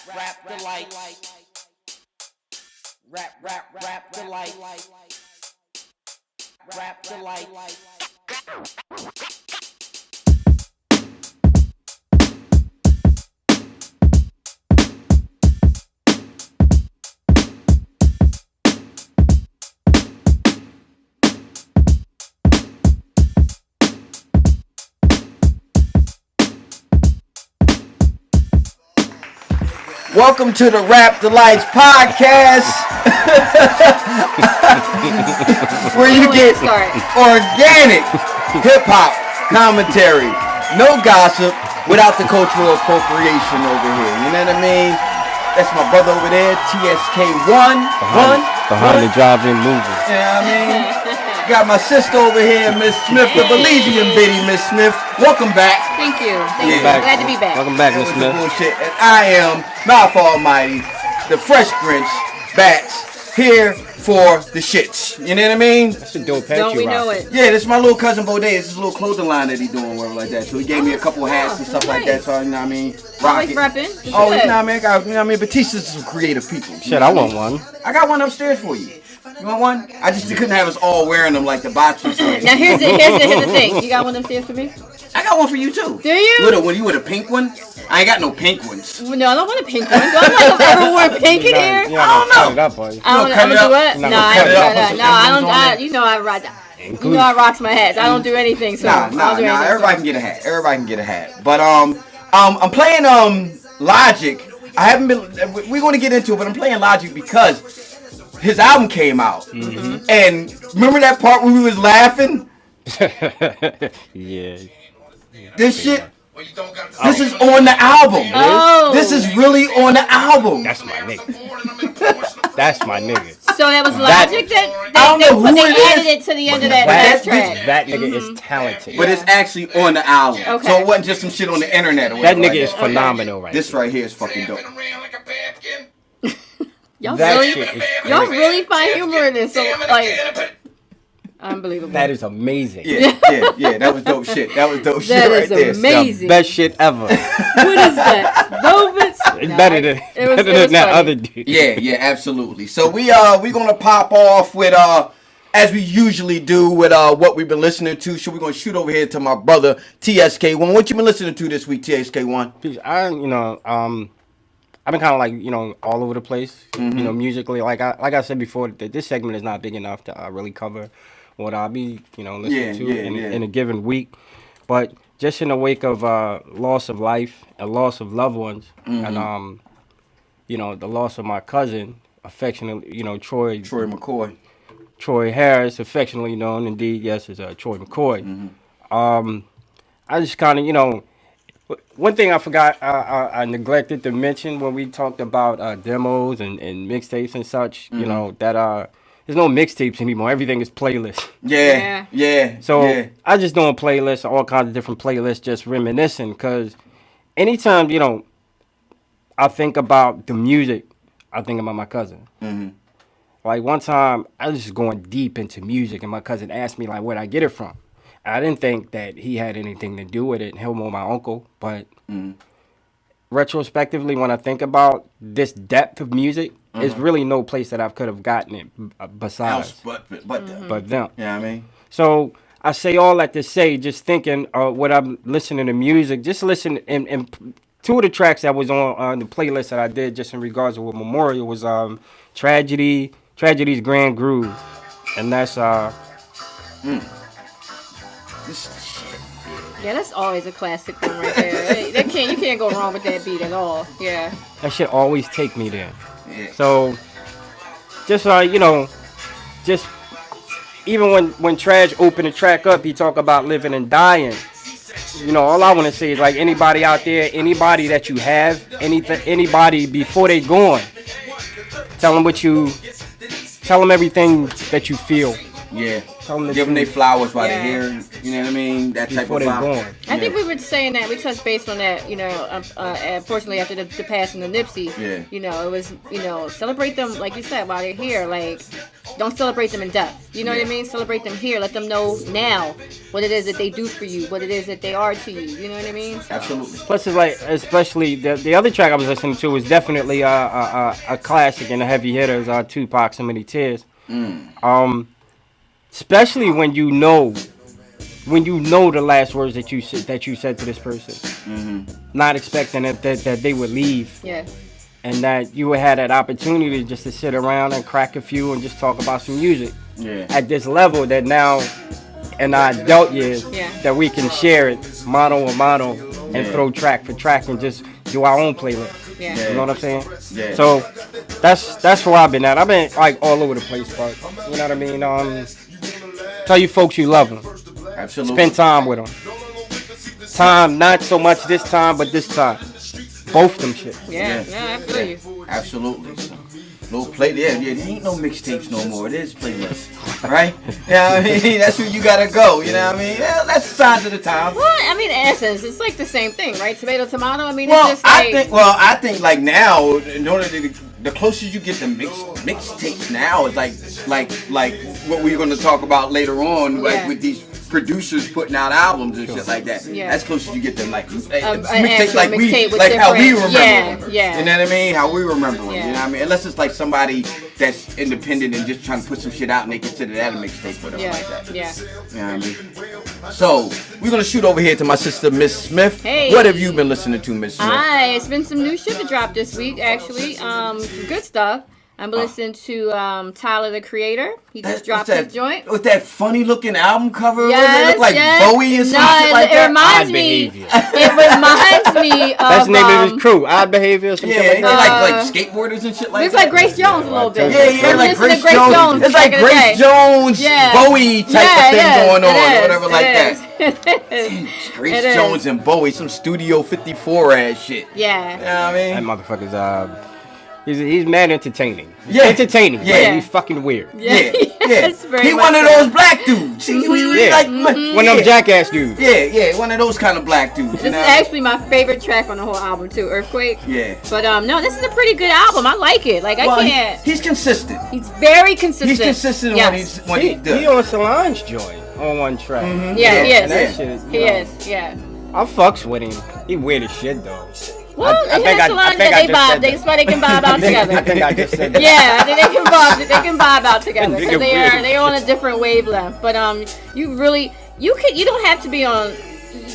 Rap Delites. Rap Delites. Rap Delites. Welcome to the Rap Delites podcast, where you get organic hip-hop commentary, no gossip, without the cultural appropriation over here. You know what I mean? That's my brother over there, TSK1. Behind the drive-in movie. You know what I mean? Got my sister over here, Miss Smith, the Belizean Biddy, Miss Smith. Welcome back. Thank you. Glad to be back. Welcome back, Miss Smith. Bullshit. And I am Mouth Almighty, the Fresh Grinch, Bats, here for the shits. You know what I mean? That's a dope hat. Don't we know it? Yeah, this is my little cousin Bodé. This is a little clothing line that he doing, whatever like that. So he gave me a couple hats and stuff like that. So you know what I mean? Always repping. Oh, you know what I mean? You know what I mean? Batista's some creative people. Shit, I want one. I got one upstairs for you. You want one? I just couldn't have us all wearing them like the botches. Now here's the thing. You got one upstairs for me? I got one for you too. Do you? With a pink one? I ain't got no pink ones. No, I don't want a pink one. Do I ever wear pink in here? I don't know. I'm gonna do it. No, I don't. You know I rock. You know I rocks my hats. I don't do anything. So Nah. Everybody can get a hat. Everybody can get a hat. But I'm playing Logic. I haven't been. We're gonna get into it, but I'm playing Logic because his album came out. Mm-hmm. And remember that part when we was laughing? Yeah. This shit. This is on the album. Oh. This is really on the album. That's my nigga. That's my nigga. So that was Logic that I don't know who they it added is. it to the end of that track. That nigga is talented. But it's actually on the album. Okay. So it wasn't just some shit on the internet or That whatever. nigga is phenomenal right This right here is fucking dope. Y'all That really, shit is y'all great. really find humor in this. So like, unbelievable. That is amazing. Yeah, that was dope shit. That was dope shit That right is there. amazing. The best shit ever. What is that? Velvets? It's better than that funny. other dude. Yeah, absolutely. So we gonna pop off with as we usually do with what we've been listening to. So we're gonna shoot over here to my brother TSK1. What you been listening to this week, TSK1? I've been kind of like, all over the place, musically. Like I said before, this segment is not big enough to really cover what I'll be, listening to in a given week. But just in the wake of loss of life and loss of loved ones, and the loss of my cousin, affectionately, Troy McCoy. Troy Harris, affectionately known indeed, yes, as Troy McCoy. I just kind of, one thing I forgot, I neglected to mention when we talked about demos and mixtapes and such, that there's no mixtapes anymore. Everything is playlists. Yeah. So I just doing playlists, all kinds of different playlists, just reminiscing. Because anytime, I think about the music, I think about my cousin. Like one time, I was just going deep into music, and my cousin asked me, like, where'd I get it from? I didn't think that he had anything to do with it, him or my uncle. But retrospectively, when I think about this depth of music, there's really no place that I could have gotten it besides but them. But them. Yeah, I mean. So I say all that to say, just thinking when I'm listening to music, just listen. And two of the tracks that was on the playlist that I did just in regards to with Memorial was Tragedy's Grand Groove. And that's Yeah, that's always a classic one right there. You can't go wrong with that beat at all. Yeah. that shit always take me there. Yeah. So just just even when Trash opened the track up, he talk about living and dying. All I want to say is, like, anybody out there, anybody that you have, anybody before they gone, tell them everything that you feel. Yeah. Give them their flowers while they're here. You know what I mean? That type before of they're vibe. born. I think we were saying that we touched base on that. Unfortunately after the passing of Nipsey, it was celebrate them like you said while they're here. Like, don't celebrate them in death. You know what I mean? Celebrate them here. Let them know now what it is that they do for you, what it is that they are to you. You know what I mean? So. Absolutely. Plus, it's like, especially the other track I was listening to was definitely a classic and a heavy hitter. Is Tupac, So Many Tears. Especially when you know the last words that you said to this person, not expecting that they would leave. Yeah. And that you would have that opportunity just to sit around and crack a few and just talk about some music. Yeah. At this level that now, in our adult years, that we can share it motto and motto and throw track for track and just do our own playlist. Yeah. You know what I'm saying? Yeah. So that's where I've been at. I've been like all over the place, but you know what I mean? Tell you folks you love them. Absolutely. Spend time with them. Time, not so much this time, but this time. Both them shit. Yeah, I feel you. Absolutely. Little play, there ain't no mixtapes no more. It is playlists, right? Yeah, I mean that's where you gotta go. You know what I mean? Yeah, that's the signs of the time. Well, I mean, in essence, it's like the same thing, right? Tomato, tomato. I mean, Well, it's just like, I think like now, in order to the closer you get to mixtapes now, is like what we're gonna talk about later on, like with these producers putting out albums and shit like that. Yeah. That's close as you get them like mixtape like how we remember them. Yeah. You know what I mean? How we remember them. You know what I mean? Unless it's like somebody that's independent and just trying to put some shit out and they consider that a mixtape or whatever like that. Yeah. You know what I mean? So we're gonna shoot over here to my sister Miss Smith. Hey. What have you been listening to, Miss Smith? It's been some new shit to drop this week, actually. Some good stuff. I'm listening to Tyler, the Creator. He just dropped his joint. With that funny looking album cover. Yes, it look like Bowie and some shit like that. It reminds me of... That's the name of his crew. Odd Behavior or something like that. Like skateboarders and shit like that. It's like Grace Jones a little bit. Yeah, like Grace Jones. It's like Grace Jones, Bowie type of thing going on or whatever like that. Grace Jones and Bowie, some Studio 54 ass shit. Yeah. You know what I mean? That motherfucker's he's mad entertaining. Yeah. Entertaining. Yeah. He's fucking weird. Yeah. He one of those black dudes. One of them jackass dudes. Yeah, one of those kind of black dudes. This is actually my favorite track on the whole album too, Earthquake. Yeah. But no, this is a pretty good album. I like it. Like I can't. He's consistent. He's very consistent. He's consistent when he does. He on Solange's joint on one track. Mm-hmm. Yeah, he is. That shit is, he is. Yeah. I fucks with him. He weird as shit though. Well, that's why they can vibe out together. I think I just said that. Yeah, I think they can vibe out together because they're on a different wavelength. But you don't have to be on.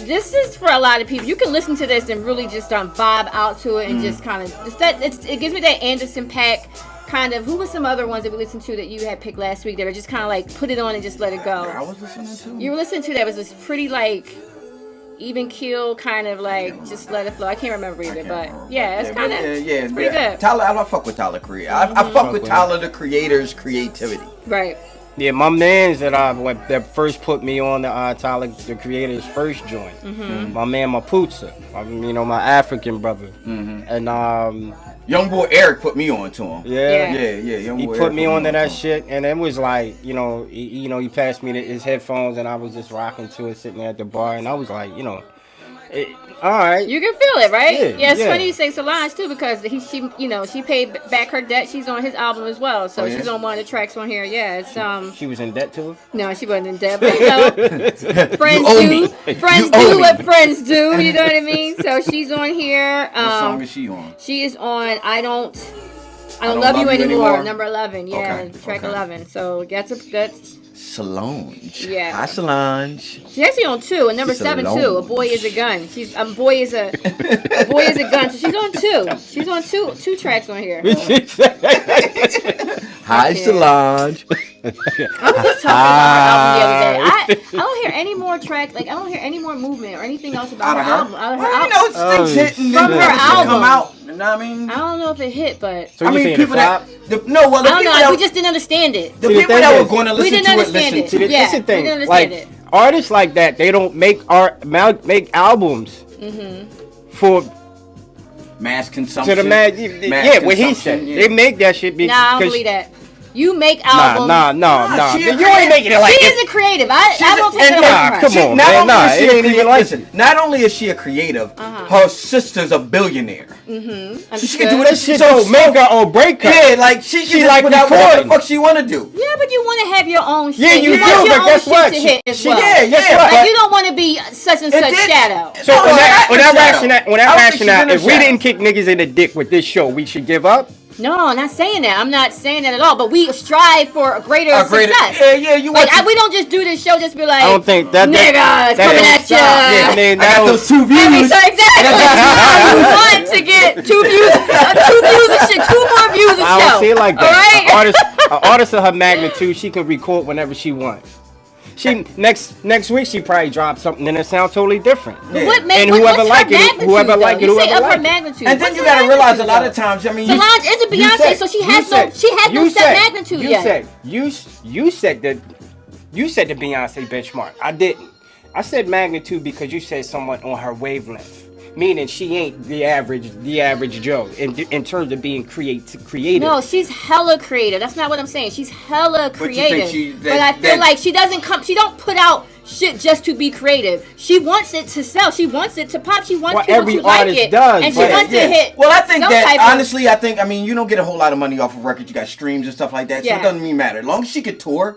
This is for a lot of people. You can listen to this and really just vibe out to it and just kind of it gives me that Anderson .Paak kind of. Who was some other ones that we listened to that you had picked last week that are just kind of like put it on and just let it go? I was listening to. You were listening to that was this pretty like. Even keel, kind of like just let it flow. I can't remember either, but yeah, it's kind of it's pretty good. Tyler, I fuck with Tyler Creator. I fuck with Tyler the Creator's creativity. Right. Yeah, my man's that first put me on the Tyler the Creator's first joint. Mm-hmm. My man Mapuza, my African brother, and Young boy Eric put me on to him. Yeah. Young he boy put Eric me on to that shit, and it was like, he passed me his headphones, and I was just rocking to it, sitting there at the bar, and I was like, all right. You can feel it, right? Yeah, it's funny you say Solange too, because she paid back her debt. She's on his album as well, so she's on one of the tracks on here. Yeah, it's She was in debt to him? No, she wasn't in debt, but friends do what friends do. You know what I mean? So she's on here. What song is she on? She is on I don't love you anymore. Number 11. Yeah, track 11. So that's Solange. Yeah. Hi, Solange. She's actually on 2, and number 7 too. A Boy Is a Gun. She's a boy is a gun. So she's on 2. She's on two tracks on here. Hi, Solange. I was just talking about her album the other day. I don't hear any more tracks. Like I don't hear any more movement or anything else about her album. Things hitting from her album. Come out. You know what I mean? I don't know if it hit, but so I mean, people I don't know. We just didn't understand it. The people that were going to listen to it, listen to it. That's the thing. We didn't understand it. Artists like that, they don't make albums for mass consumption. To the what he said. They make that shit because I don't believe that. You make albums. Nah. she You a ain't making it like She is a creative. I don't take it away from her. come on, not man. only Nah, is she it a ain't even creative, like listen, not only is she a creative, her sister's a billionaire. So she can do that that shit. so Don't make her or break her. Yeah, like she can like put out whatever recording. the fuck she want to do. Yeah, but you want to have your own shit. Yeah, you do, want your but own guess shit what? to hit as She- well. yeah, Like but- you don't want to be such and such shadow. So No, when that I don't rationale, think if she's we in a didn't kick niggas in the dick with this show, we should give up. No, I'm not saying that. I'm not saying that at all. But we strive for a greater success. Yeah, you want Like we don't just do this show just be like, I don't think that niggas coming at you. Yeah, man, I got those 2 views. I mean, so exactly. You want to get 2 views, 2 views of shit, 2 more views of I show. don't see it like All that. right? An artist of her magnitude, she can record whenever she wants. She next week she probably drops something and it sounds totally different. Yeah. What And what's whoever her like it, magnitude, whoever though? like it, You say whoever of her like it. magnitude. And then What's you her gotta realize a magnitude, lot though? of times, I mean, Solange is a Beyonce, so she has no set magnitude yet. You said the Beyonce benchmark. I didn't. I said magnitude because you said someone on her wavelength. Meaning she ain't the average Joe in terms of being creative. No, she's hella creative. That's not what I'm saying. She's hella But you think creative. that- But I feel that- like she don't put out shit just to be creative. She wants it to sell. She wants it to pop. She wants Well, people every to like artist it. does, And she but- wants to hit. Well, I think some that type of- honestly, I mean, you don't get a whole lot of money off of records. You got streams and stuff like that, so Yeah. it doesn't even matter. As long as she could tour,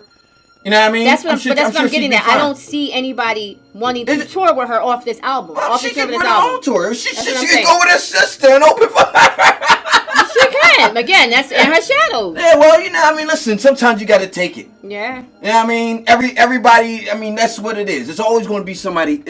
you know what I mean? That's what I'm sure getting she'd be at. I fine. don't see anybody wanting to Is it- tour with her off this album. Well, off she this can this run her album. own tour. She That's what I'm can saying. go with her sister and open for her. She can. Again, that's in her shadow. Yeah, well, you know, I mean, listen, sometimes you got to take it. Yeah. You know what I mean? Everybody, I mean, that's what it is. It's always going to be somebody.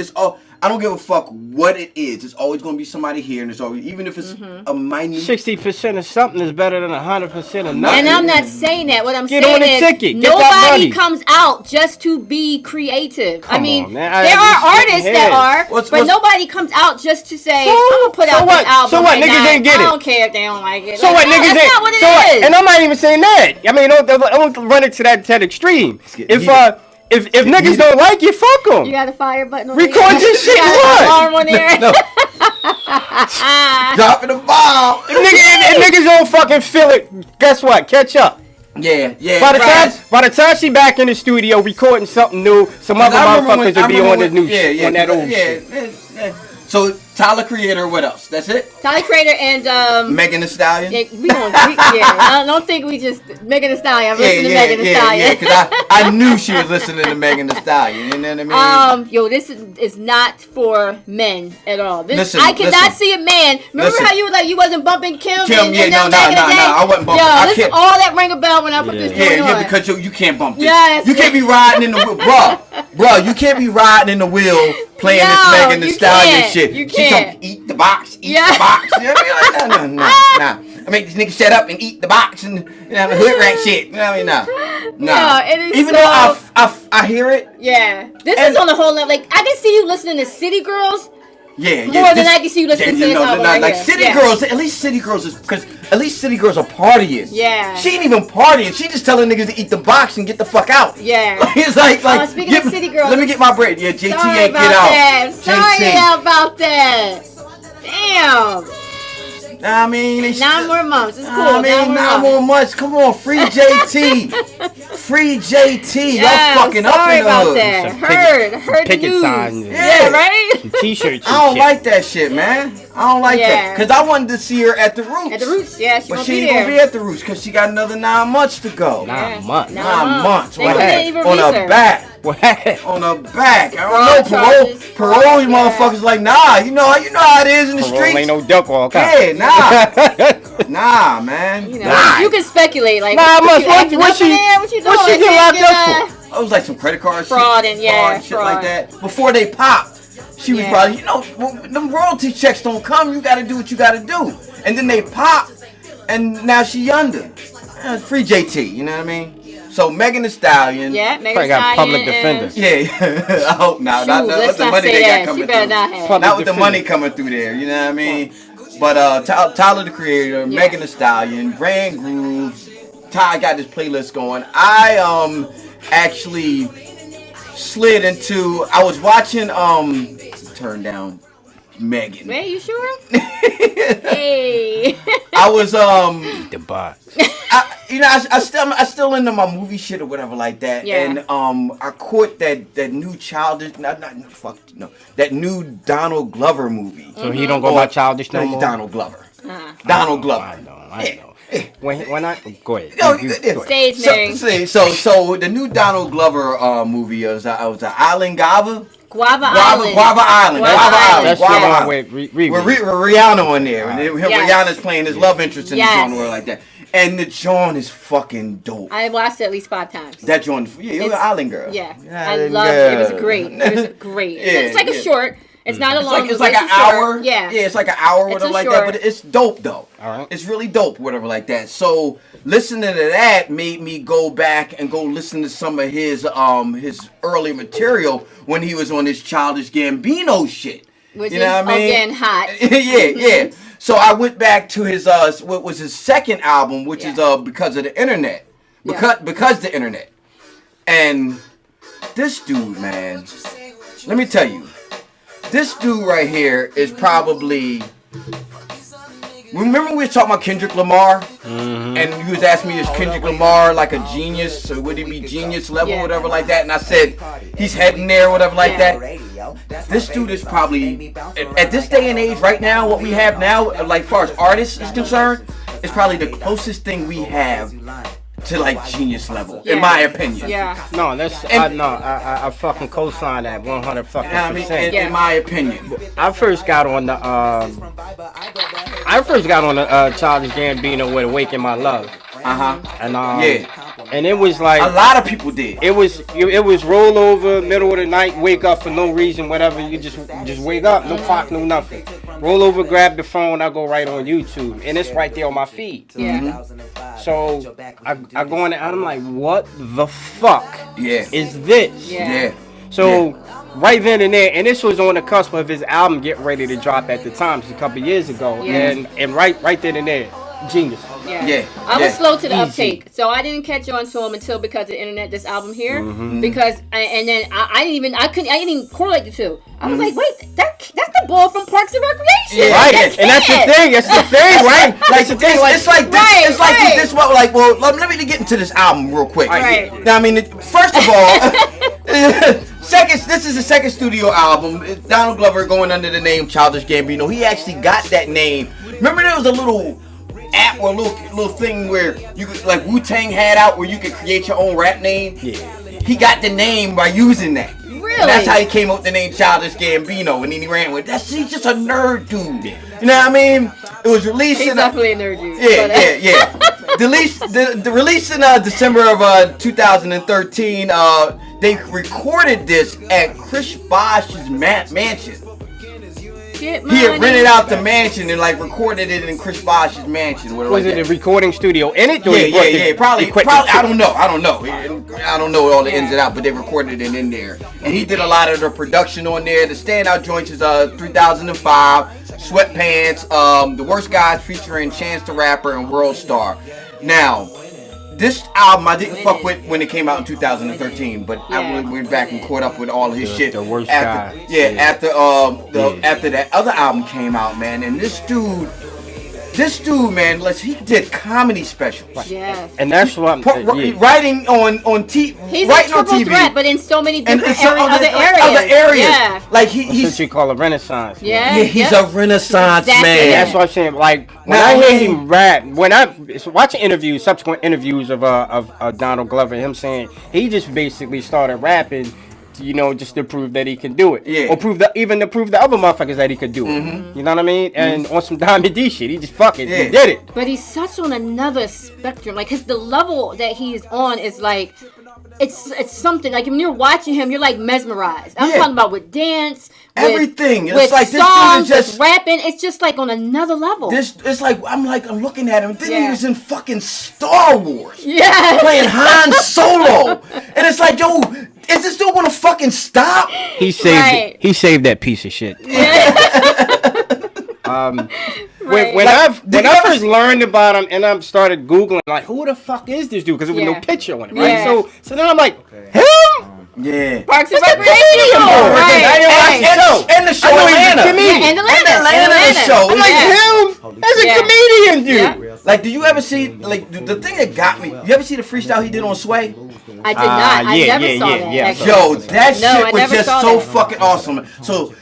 I don't give a fuck what it is. It's always going to be somebody here, and it's always, even if it's a minute. 60% of something is better than 100% of nothing. And I'm not saying that. What I'm Get saying on the is ticket. Get that nobody money. comes out just to be creative. I Come mean, on, man. there are I artists that are, but What's- nobody comes out just to say, So- I'm going to put so out what? this album. So what? and Niggas ain't get I it. don't care if they don't like it. So Like, what, no, niggas that's ain't? not what it So what? is. And I'm not even saying that. I mean, don't run it to that extreme. If niggas don't like you, fuck them. You got a fire button on Record there? your shit, You got what? an alarm on there? No. Dropping the bomb. If niggas don't fucking feel it, guess what? Catch up. Yeah. By the time she back in the studio recording something new, some other motherfuckers will be on the new shit, on that old shit. Yeah. So Tyler Creator, what else? That's it? Tyler Creator and Megan Thee Stallion? yeah, I don't think we just Megan Thee Stallion. I'm listening to Megan Thee Stallion. because I knew she was listening to Megan Thee Stallion. You know what I mean? Yo, this is not for men at all. This Listen, I cannot listen. see a man. Remember Listen. how you were like you wasn't bumping Kim? Kim, and yeah, them no, back in the day? I wasn't bumping. Yo, I this can't- all that ring a bell when I put this joint on. Yeah, because you can't bump this. Yes. You can't be riding in the wheel. Bro, you can't be riding in the wheel playing No, this Megan Thee you Stallion can't. shit. You She can't. told me, eat the box, eat Yeah. the box. You know what I mean? Like, nah. I make this nigga shut up and eat the box and the hood rat shit. You know what I mean? Nah. No, it is Even so- though I hear it, Yeah, this And- is on a whole level. Like I can see you listening to City Girls. yeah. More than I can see you listening to this album right like here. City Yeah. Girls, at least City Girls is, because at least City Girls are partying. Yeah. She ain't even partying. She just telling niggas to eat the box and get the fuck out. Yeah. It's like speaking of City Girls, let me get my bread. Yeah, JT Sorry ain't about get out. that. Sorry JT. about that. Damn. I mean, 9 more months. It's cool. I mean, 9 more months. Come on, free JT. Free JT. Yeah, Y'all fucking up sorry in the about hood. that. Some Heard the picket news. signs. Yeah, right? Some t-shirts. I don't like that shit, man. I don't like that. Because I wanted to see her at the Roots. At the Roots, yeah, she But gonna she be ain't there. gonna be at the Roots because she got another 9 months to go. 9 months. 9 months. They What couldn't happened? even On release her her. back. What happened? On her back. I Fraud don't know. charges. Parole Fraud, yeah. motherfuckers like, nah. You know how it is in the Parole streets. ain't no duck walk. Yeah, nah, man. You know, Nah. you can speculate. Like, Nah, what what you she acting up in there? What you doing? what she get locked up for? It was like some credit card Fraud shit. and, yeah, shit fraud. like that. Before they popped, she was Yeah. probably, them royalty checks don't come. You got to do what you got to do. And then they pop, and now she under. Free JT, you know what I mean? So Megan Thee Stallion. Yeah, Megan Probably Thee got public Stallion defender. Yeah, I hope not. Shoot, Not let's with the not money say they got that. She coming better through. not have. Public Not with the defender. money coming through there, you know what I mean? But Tyler the Creator, Megan Thee Stallion, Grand Groove. Ty got this playlist going. I actually slid into. I was watching Turn Down Man, Megan. you sure? Hey. I was The box. I still into my movie shit or whatever like that. Yeah. And I caught that new Childish, that new Donald Glover movie. So he don't go by Childish no more. Donald Glover. Donald Glover. I know. When I go ahead. Stage name. So the new Donald Glover movie was Island Gava. Guava Island. That's the one with Rihanna on there. And Yes. Rihanna's playing his love interest in the genre like that. And the joint is fucking dope. I watched it at least 5 times. That joint, you're an island girl. Yeah, I loved it. It was great. It's like a short. It's not a long. It's like an hour. Yeah, it's like an hour, whatever like that. But it's dope though. All right. It's really dope, whatever like that. So listening to that made me go back and go listen to some of his early material when he was on his Childish Gambino shit. Which is again hot. yeah. So I went back to his what was his second album, which is Because of the Internet. Because the Internet. And this dude, man, let me tell you. This dude right here is probably. Remember we were talking about Kendrick Lamar, and you was asking me, is Kendrick Lamar like a genius? So would he be genius level, whatever like that? And I said he's heading there, whatever like that. This dude is probably at this day and age right now, what we have now, like far as artists is concerned, is probably the closest thing we have to like genius level, in my opinion. Yeah. No, I fucking co-sign that 100 fucking percent. In my opinion. I first got on the Childish Gambino with "Awaken My Love." And it was like a lot of people did. It was roll over, middle of the night, wake up for no reason, whatever. You just wake up, no clock, no nothing. Roll over, grab the phone, I go right on YouTube, and it's right there on my feed. Yeah. So I go in and I'm like, what the fuck is this? Yeah. So right then and there, and this was on the cusp of his album getting ready to drop at the time, just a couple years ago, and right then and there, genius. Yeah. I was slow to the uptake, so I didn't catch on to him until Because of the Internet, this album here, because and then I didn't even correlate the two. I was like, wait, that's the ball from Parks and Recreation. Yeah. Right, and that's the thing. Right? Like the thing, it's like this. Well, let me get into this album real quick. Right. Now, I mean, first of all, this is the second studio album. It's Donald Glover going under the name Childish Gambino. He actually got that name. Remember, there was a little app or a little thing where you could, like Wu Tang had out, where you could create your own rap name. Yeah. He got the name by using that. Really? And that's how he came up with the name Childish Gambino, and then he ran with that. He's just a nerd dude. You know what I mean? It was released. He's definitely a nerd dude. Yeah. The release in December of 2013. They recorded this at Chris Bosh's mansion. He had rented out the mansion and like recorded it in Chris Bosh's mansion. Was it a recording studio in it? Yeah. Probably. I don't know. I don't know all the ins and outs, but they recorded it in there. And he did a lot of the production on there. The standout joints is 3005, Sweatpants, The Worst Guys featuring Chance the Rapper and World Star. Now, this album I didn't fuck with when it came out in 2013, but I went back and caught up with all of his shit. The Worst Guys. After that other album came out, man. And this dude, man, he did comedy specials. Yes. And that's what writing on TV. He's a triple threat, but in so many different other areas. Yeah. Like he's what you call a renaissance. Yeah. He's a renaissance man. That's what I'm saying. Like when I hear him rap, when I watching subsequent interviews of Donald Glover, him saying he just basically started rapping, just to prove that he can do it. Yeah. Or prove the other motherfuckers that he could do it. You know what I mean? And on some Diamond D shit, he just fucking did it. But he's such on another spectrum. Like the level that he's on is like, it's something. Like when you're watching him, you're like mesmerized. I'm talking about with dance, everything. With it's like songs, this dude is just with rapping. It's just like on another level. It's like I'm looking at him. Then he was in fucking Star Wars. Yeah. Playing Han Solo, and it's like, yo. Is this dude gonna fucking stop? He saved it. He saved that piece of shit. Yeah. When I first learned about him and I started Googling, like, who the fuck is this dude? Because there was no picture on it, right? Yeah. So then I'm like, him? Yeah. Parks and Recreation. Right. And the show Atlanta. And Atlanta. show. I'm like, him? That's a comedian, dude. Like, do you ever see, like, the thing that got me, you ever see the freestyle he did on Sway? I did not. I never saw that. Yeah. Yo, that shit was just so fucking awesome. So,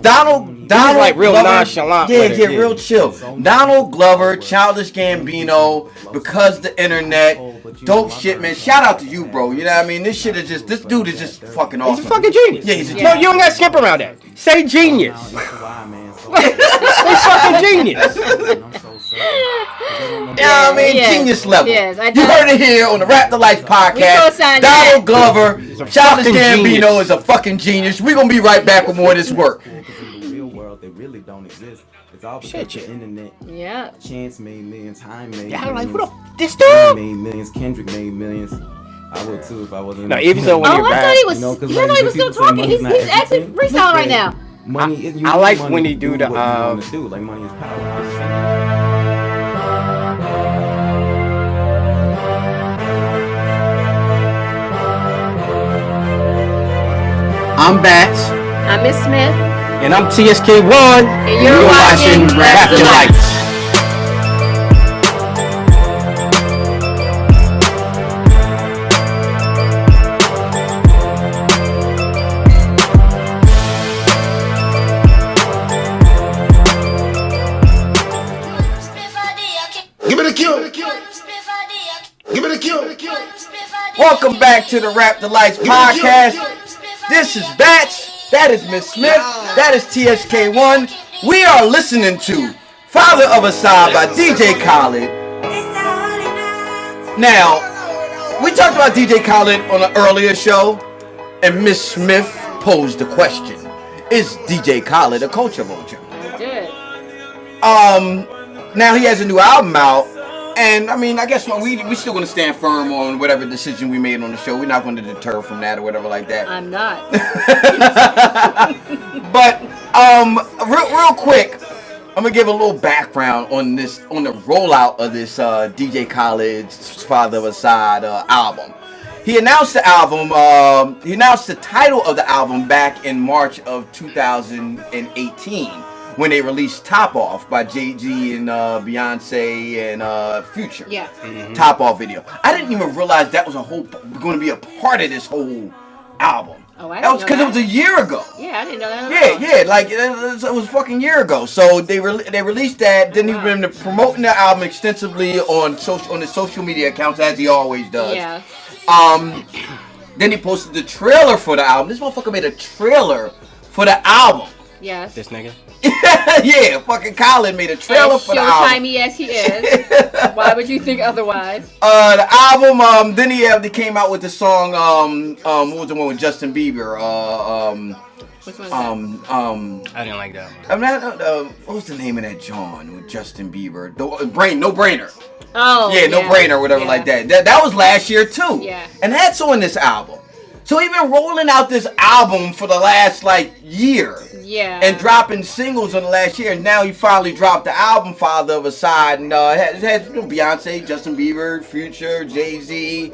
Donald like real Glover, nonchalant. Yeah, real chill. Donald Glover, Childish Gambino, because the internet, dope shit, man. Shout out to you, bro. You know what I mean? This dude is just fucking awesome. He's a fucking genius. Yeah, he's a No, genius. you don't got to skip around that. Say genius. He's fucking genius. Yeah, I mean, Yes. genius level. Yes, I you done- heard it here on the Rap Delites podcast. co-sign Donald that. Glover, a Childish fucking Gambino genius. is a fucking genius. We're going to be right back with more of this work. In the real world, they really don't exist. It's all because the internet. Yeah. Chance made millions, time made Yeah, millions. like, who the this Kanye dude? made millions, Kendrick made millions. I would too if I wasn't. No, even so when Oh, you're I rap, thought he was. You know, 'cause I thought like, he was still people say talking. He's money's not actually everything. freestyling right now. Money, you I like need money when he to do what the, you want to do. Like money is power. I'm Bats. I'm Miss Smith. and I'm TSK1, And you're watching Rap Delites. Give me the cue. Give me the cue. Welcome back to the Rap Delites podcast. This is Batch. That is Miss Smith. That is TSK1. We are listening to Father of Asahd by DJ Khaled. Now, we talked about DJ Khaled on an earlier show, and Miss Smith posed the question: is DJ Khaled a culture vulture? I did. Now he has a new album out, and I mean, I guess we still gonna stand firm on whatever decision we made on the show. We're not gonna deter from that or whatever like that. I'm not. But real quick, I'm gonna give a little background on the rollout of this DJ Khaled's Father of Asahd album. He announced the album. He announced the title of the album back in March of 2018 when they released "Top Off" by Jay-Z and Beyonce and Future. Yeah. Top Off video. I didn't even realize that was going to be a part of this whole album. Oh, I That was didn't because know it was a year ago. Yeah, I didn't know that. at all. Yeah, like it was a fucking year ago. So they released that. Then he's been promoting the album extensively on his social media accounts as he always does. Yeah. Then he posted the trailer for the album. This motherfucker made a trailer for the album. Yes. This nigga. Yeah, fucking Khaled made a trailer for the album. Showtimey as he is. Why would you think otherwise? The album. Then he came out with the song. What was the one with Justin Bieber? Which one is that? I didn't like that one. I'm not. What was the name of that John with Justin Bieber? No brainer. Oh. Yeah, no brainer, whatever yeah. like that. That was last year too. Yeah. And that's on this album. So he been rolling out this album for the last year. Yeah. And dropping singles in the last year. And now he finally dropped the album Father of Asahd. And it had Beyonce, Justin Bieber, Future, Jay-Z,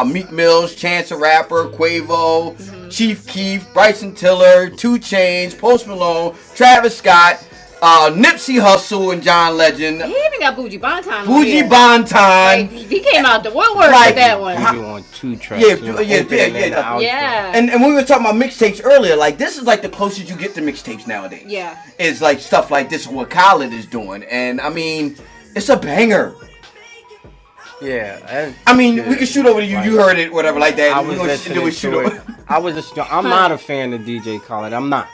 Meek Mills, Chance the Rapper, Quavo, Chief Keef, Bryson Tiller, 2 Chainz, Post Malone, Travis Scott, Nipsey Hussle and John Legend. He even got Bougie Bonton. Bougie Bonton. Like, he came out the woodwork Like, with that one. You on 2 tracks. Yeah, you know, yeah, opening and yeah. the outro. Yeah. And when we were talking about mixtapes earlier, this is the closest you get to mixtapes nowadays. Yeah. It's stuff like this, what Khaled is doing. And I mean, it's a banger. Yeah. I mean, we can shoot over to you. You heard it, whatever like that. I We was gonna listening do a to shoot it. over. I'm not a fan of DJ Khaled. I'm not.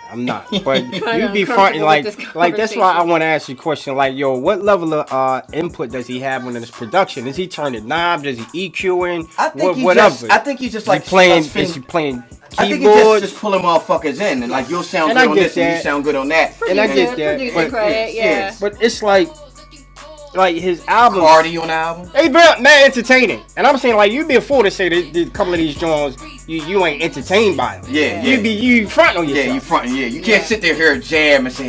But you be fronting uncomfortable with this that's why I conversation. want to ask you a question. What level of input does he have in his production? Is he turning knobs? Is he EQing? I think he's just playing. spin- Is he playing I think keyboards? he's just pulling motherfuckers in and you'll sound And good I on get this and you that. sound good on that. And I get that. Producer But, credit, yeah. but it's like his album. Cardi on the album. They mad entertaining, and I'm saying you'd be a fool to say that a couple of these joints you ain't entertained by them. Yeah, You front on yourself. Yeah, you fronting. Yeah, you can't sit there hear a jam and say,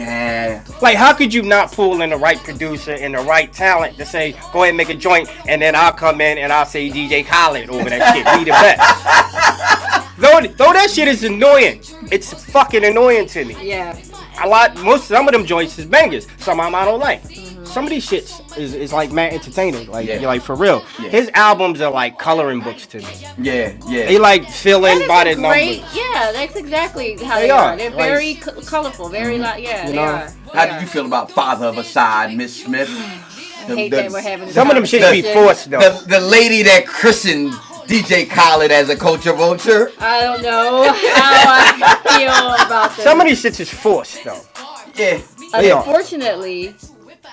How could you not pull in the right producer and the right talent to say, go ahead and make a joint, and then I'll come in and I'll say DJ Khaled over that shit, be the best. Though that shit is annoying, it's fucking annoying to me. Yeah. Some of them joints is bangers. Some of them I don't like. some of these shits is like mad entertaining. Like Yeah. you're like for real. Yeah. His albums are like coloring books to me. Yeah. They like fill in by the great, numbers. yeah, that's exactly how They they are. are. They're Like- very colorful, very yeah, You they know? are. How did you feel about Father of Asahd, Miss Smith? I hate that we're having this Some of them shits be conversation. forced though. The lady that christened DJ Khaled as a culture vulture. I don't know how I feel about this. Some of these shits is forced though. Yeah. They are. Unfortunately,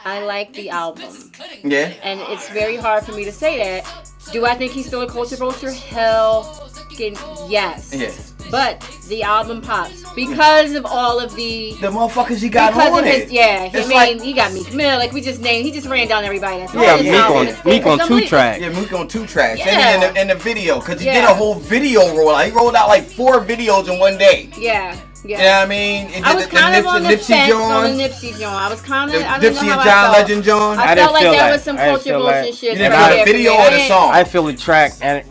I like the album, Yeah. and it's very hard for me to say that. Do I think he's still a culture vulture? Hell, yes. Yeah. But the album pops because of all of the. The motherfuckers he got Because on of his, it. yeah, It's he got Meek Mill, like we just named, he just ran down everybody. That's Yeah, on his album. It's Meek on for some 2 reason- tracks. Yeah, Mook on 2 tracks. Yeah. And in the video, because he Yeah. did a whole video rollout. He rolled out like 4 videos in one day. Yeah, You know yeah. what I mean? It I did was kind of on the Nipsey fence on John, the Nipsey John. I was kind the of, I don't Nipsey know how and I John felt. Legend John. I I felt didn't like feel that that. was some I didn't culture feel bullshit that. shit. You didn't right feel there the for video me. or I the didn't- song? I feel the track and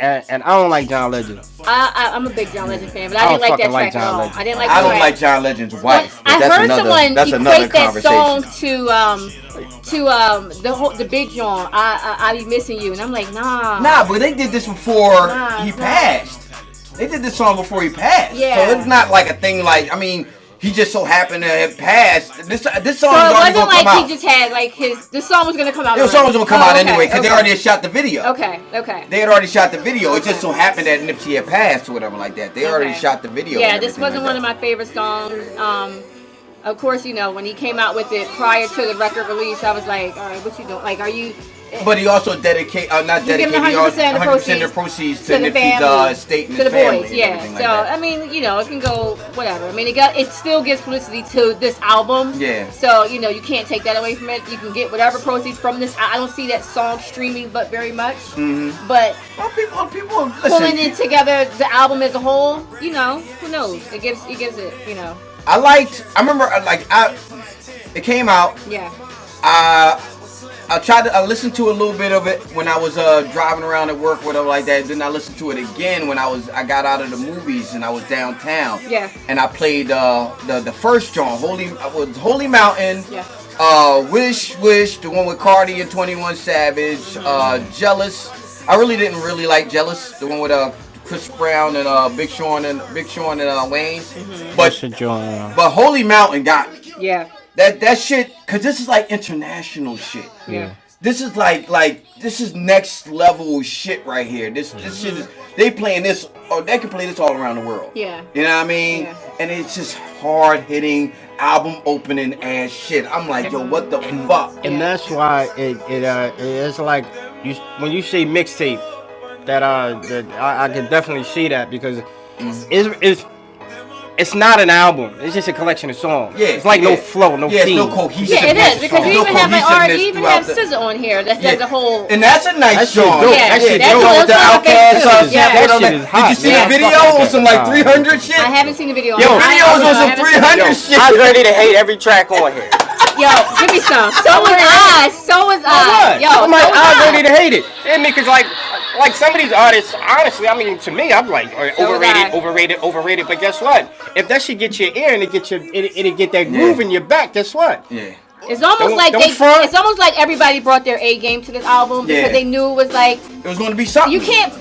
I don't like John Legend. I'm a big John Legend fan, but I I didn't don't like that fucking like track at John all. Legend. I didn't like I the don't track. like John Legend's wife. I That's heard another, someone that's another equate that conversation. song to the big John. I be missing you, and I'm like, nah. Nah, but they did this before Nah, he nah. passed. They did this song before he passed. Yeah. So it's not like a thing like, I mean, he just so happened to have passed. This song So is it already wasn't gonna like come he out. just had like the song was gonna come out. The song was gonna come out okay, anyway because they okay. already had shot the video. Okay. They had already shot the video. It just so happened that Nipsey had passed or whatever like that. They already Okay. shot the video. Yeah, and this everything wasn't like one of that. my favorite songs. Of course, you know when he came out with it prior to the record release, I was like, all right, what you doing? Like, are you? But he also not dedicated. You give him He 100% also of the 100% proceeds of proceeds to to the Nipsey's family, estate and to the his family boys, and yeah. everything So like that. I mean, you know, it can go whatever. I mean, it still gives publicity to this album. Yeah. So you know, you can't take that away from it. You can get whatever proceeds from this. I don't see that song streaming, but very much. Mm-hmm. But Well, people pulling listen. it together, the album as a whole, you know, who knows? It gives it, you know. I remember, it came out. Yeah. I listened to a little bit of it when I was driving around at work, whatever like that. Then I listened to it again when I got out of the movies and I was downtown. Yeah. And I played the first John, Holy Mountain. Yeah. Wish, the one with Cardi and 21 Savage. Jealous. I really didn't really like Jealous, the one with Chris Brown and Big Sean and Wayne. Mm-hmm. But Holy Mountain got me. Yeah. That shit, cause this is like international shit. Yeah. This is like this is next level shit right here. This shit is, they playing this, or they can play this all around the world. Yeah. You know what I mean? Yeah. And it's just hard hitting, album opening ass shit. I'm like, yo, what the fuck? And that's why it's like when you say mixtape, that I can definitely see that because it's not an album. It's just a collection of songs. Yeah, it's like no flow, no yeah, theme. no cohesiveness. Yeah, it is because you No even have cohesiveness you even throughout have SZA on here. That's a whole. And that's a nice That shit song. dope. Yeah, That shit that's dope. what with the I'm talking Outkast about. Yeah. sample on That shit that. is hot, Did you see man. the video on some like 300 shit? I haven't seen the video. Yo, I videos on some haven't seen the 300 video. shit. I'm ready to hate every track on here. Yo, give me some. So was I. So was I. Yo, I'm like, so was I'm I. ready to hate it. And because like some of these artists, honestly, I mean, to me, I'm like So was I. overrated. But guess what? If that shit get your ear and it'll get that groove in your back. Guess what? Yeah. It's almost like it's almost like everybody brought their A game to this album because Yeah. they knew it was like It was going to be something. you can't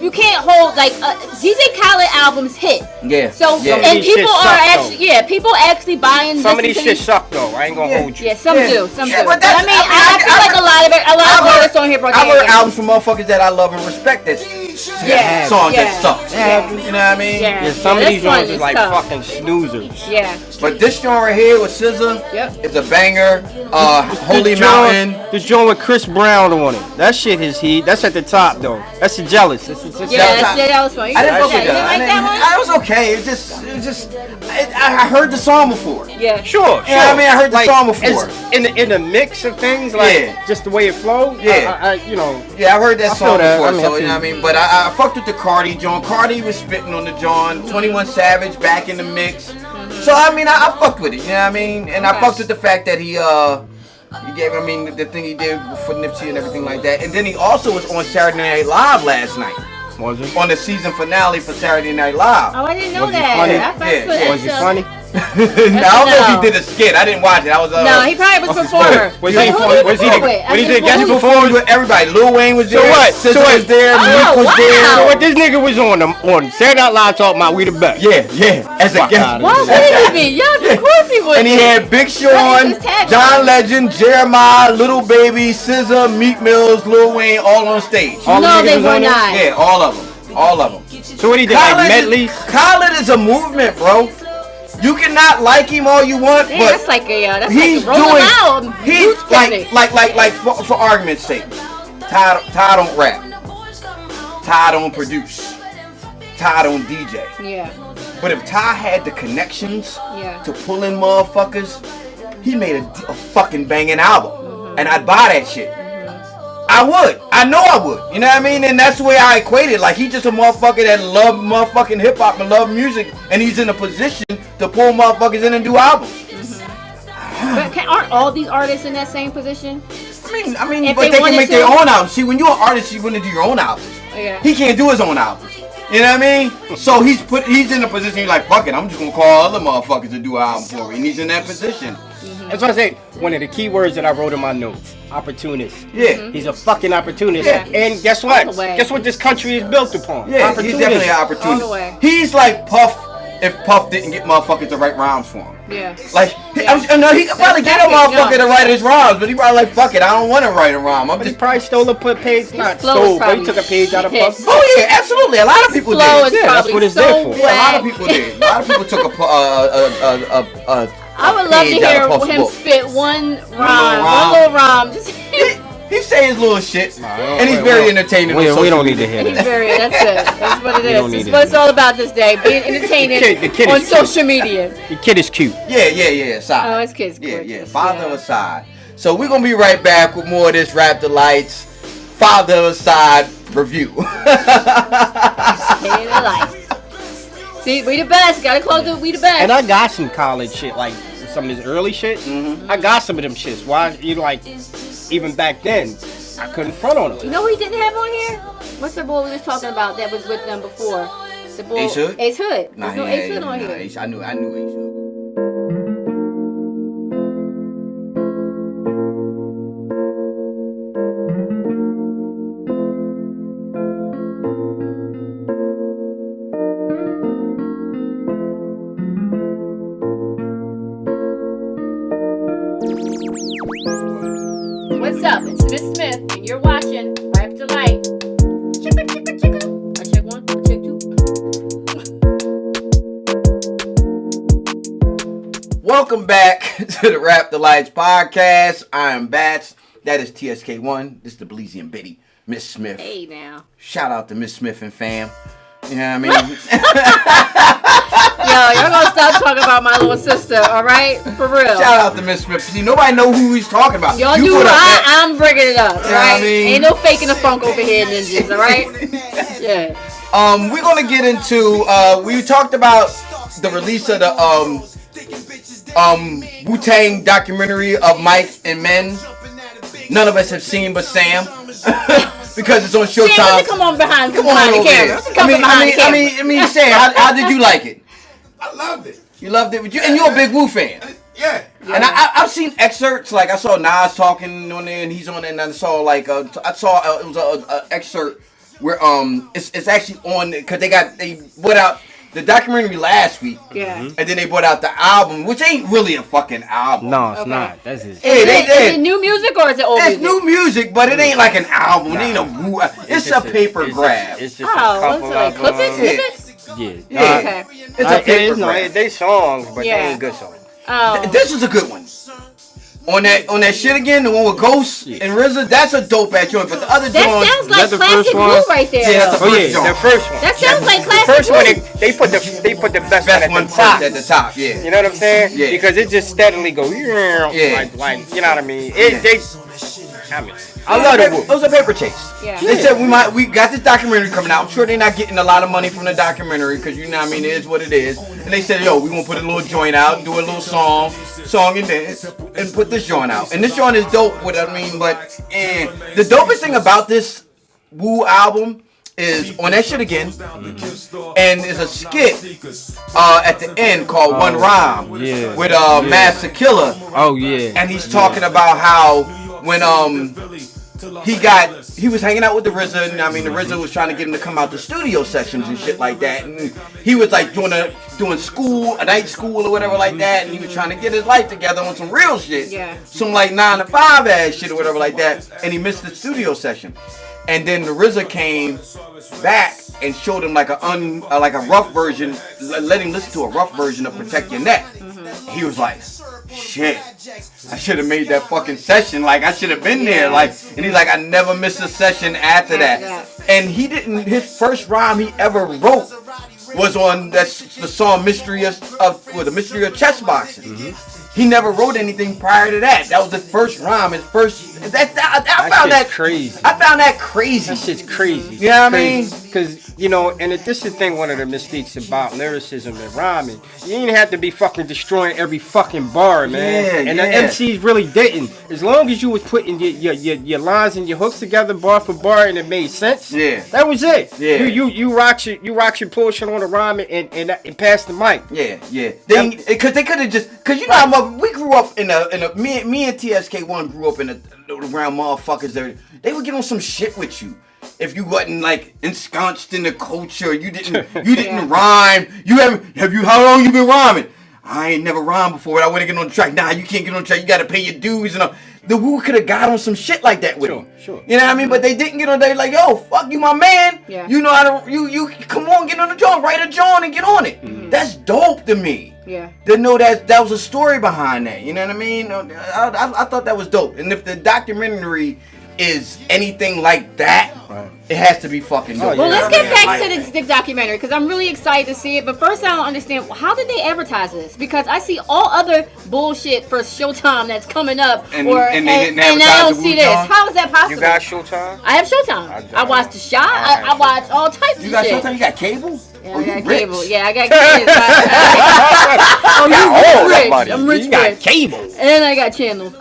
hold like DJ Khaled albums hit. Yeah. So Yeah. and These people shit are suck, actually people actually buying. Some of these listening shit to suck though. I ain't gonna Yeah. hold you. Yeah, some Yeah. do, some Yeah, do. but But I that's- mean, I mean, I feel like a lot of artists on here brought I've their A heard game. albums from motherfuckers that I love and respect that Yeah. songs Yeah. that suck. Yeah. You know what I mean? Yeah. Yeah, some of this these one ones is like tough. fucking snoozers. Yeah. But this joint right here with SZA, Yep. it's a banger. Holy The Mountain. joint- The joint with Chris Brown on it. That shit is heat. That's at the top though. That's the Jealous. That's Yeah, that was fun. You I didn't didn't fuck with like that. that I was okay. It just. I heard the song before. one? Yeah. Sure. Yeah, I mean, I heard the song before. it's in the mix of things, like Yeah. just the way it flows. Yeah. I you know. Yeah, I heard that I feel song that. before, I mean, so I you know what I feel- mean. But I fucked with the Cardi John. Cardi was spitting on the John. 21 Savage back in the mix. So I mean, I fucked with it. You know what I mean? And I fucked with the fact that he gave. I mean, the thing he did for Nipsey and everything like that. And then he also was on Saturday Night Live last night. Was it? On the season finale for Saturday Night Live. Oh, I didn't know Was he that. funny? I fucks Yeah, with yeah. Was it SZA. funny? Now, I don't know if he did a skit. I didn't watch it. I was no, he probably was performer. Was he the guest he performed with everybody. Lil Wayne was there. SZA was there. Meek was there. So what this nigga was on Saturday Night Live talking about we the best. Yeah. As a guest. What did he be? Yeah, of course he was. And he had Big Sean, John Legend, Jeremiah, Little Baby, SZA, Meek Mills, Lil Wayne, all on stage. No, they were not. Yeah, all of them. So what he did, like medleys? Khaled is a movement, bro. You cannot like him all you want, but that's like a he's like doing. He's like for argument's sake, Ty don't rap, Ty don't produce, Ty don't DJ. Yeah. But if Ty had the connections to pull in motherfuckers, he made a fucking banging album, and I'd buy that shit. I would. I know I would. You know what I mean? And that's the way I equate it. Like, he's just a motherfucker that love motherfucking hip hop and love music, and he's in a position to pull motherfuckers in and do albums. But aren't all these artists in that same position? I mean, but they can make their own albums. See, when you're an artist, you want to do your own albums. Yeah. He can't do his own albums. You know what I mean? So he's in a position. He's like, fuck it, I'm just gonna call other motherfuckers to do an album for me. And he's in that position. That's what I say. One of the key words that I wrote in my notes: opportunist. Yeah. He's a fucking opportunist. Yeah. And guess what? Guess what this country is built upon? Yeah, he's definitely an opportunist. He's like Puff if Puff didn't get motherfuckers to write rhymes for him. Yeah. Like, he could probably get a motherfucker to write his rhymes, but he probably like, fuck it, I don't want to write a rhyme. But he probably stole a page, not stole, but he took a page out of Puff. Oh yeah, absolutely. A lot of people did. Yeah, that's what it's there for. Yeah, a lot of people did. A lot of people took I would love to hear him spit one little rhyme. He say his little shit, and he's very entertaining. We don't need to hear that. That's it. That's what it is. It's what it's all about this day. Being entertaining on social media. The kid is cute. Yeah. Asahd. Oh, his kid's cute. Yeah. Father of Asahd. So we're gonna be right back with more of this Rap Delites Father of Asahd review. See, we the best. Gotta close it. We the best. And I got some college shit, like some of his early shit. I got some of them shits. Why you like? Even back then, I couldn't front on him. You know who he didn't have on here? What's the boy we was talking about that was with them before? The boy Asahd? Asahd. There's no Asahd on here. I knew Asahd. What's up? It's Miss Smith, and you're watching Rap Delight. Chicka, chicka, chicka. I check one, I check two. Welcome back to the Rap Delites podcast. I am Bats. That is TSK1. This is the Bleezy and Biddy, Miss Smith. Hey now. Shout out to Miss Smith and fam. You know what I mean? Yo, y'all gonna stop talking about my little sister, all right? For real. Shout out to Miss Smith. See, nobody know who he's talking about. Y'all you do I'm bringing it up, all right? I mean? Ain't no faking the funk over here, ninjas, all right? Yeah. We're gonna get into. We talked about the release of the Wu Tang documentary of Mike and Men. None of us have seen but Sam. Because it's on Showtime. Sam, come on behind the camera. I mean, Sam, how did you like it? I loved it. You loved it, and you're a big Wu fan. Yeah. And I've seen excerpts, like I saw Nas talking on there, and he's on there, and I saw it was a excerpt where it's actually on because they put out the documentary last week, and then they put out the album, which ain't really a fucking album. No, it's not. That's his. Is it new music or is it old music? It's new music, but it ain't like an album. It ain't a. It's a paper grab. It's just a couple of snippets? Yeah. Okay. It's a paper grab. They songs, but they ain't good songs. Oh. This is a good one. On that shit again, the one with Ghost and RZA, that's a dope ass joint. But the other that joint, sounds like classic Wu right there. Yeah, that's the first joint. That sounds like classic The first one, they put the best one at the top. Yeah. You know what I'm saying? Yeah. Because it just steadily go. Yeah. Like you know what I mean? I love the Wu. Those are paper chase. Yeah. They said we got this documentary coming out. I'm sure they're not getting a lot of money from the documentary because you know what I mean, it is what it is. And they said, yo, we gonna put a little joint out and do a little song and dance and put this joint out. And this joint is dope. But the dopest thing about this Wu album is on that shit again, and there's a skit at the end called One Rhyme with Master Killer. Oh yeah. And he's talking about how when he was hanging out with the RZA, and I mean the RZA was trying to get him to come out to studio sessions and shit like that, and he was like doing school, a night school or whatever like that, and he was trying to get his life together on some real shit, some like 9 to 5 ass shit or whatever like that, and he missed the studio session, and then the RZA came back and showed him like a rough version, let him listen to a rough version of Protect Your Neck. He was like, shit, I should have made that fucking session. Like, I should have been there. Like, and he's like, I never missed a session after that. And he didn't, his first rhyme he ever wrote was on the song Mystery of Chess Boxing. He never wrote anything prior to that. That was his first rhyme. His first. I found that crazy. I found that crazy. That shit's crazy. You know what I mean? Because, you know, and this is the thing, one of the mystiques about lyricism and rhyming. You didn't have to be fucking destroying every fucking bar, man. And the MCs really didn't. As long as you was putting your lines and your hooks together bar for bar and it made sense. That was it. You rock your portion on the rhyme and pass the mic. Because they could have just, because you know how we grew up in a me and TSK1 grew up around motherfuckers they would get on some shit with you. If you wasn't like ensconced in the culture, you didn't rhyme. How long you been rhyming? I ain't never rhymed before. I want to get on the track. Nah, you can't get on the track. You got to pay your dues and all. The Wu could have got on some shit like that with him. Sure. You know what I mean? But they didn't get on. They like, yo, fuck you, my man. You know how to. You come on, get on the joint, write a joint and get on it. That's dope to me. To know that was a story behind that. You know what I mean? I thought that was dope. And if the documentary is anything like that, it has to be fucking dope. Well, let's get back to the documentary because I'm really excited to see it. But first, I don't understand, how did they advertise this? Because I see all other bullshit for Showtime that's coming up, and I don't see this. How is that possible? You got Showtime? I have Showtime. I watched The Shot. I watch all types of shit. You got Showtime? You got cable? Yeah, I got cable. Yeah, I got cable. I'm rich. You got cable. And I got channels.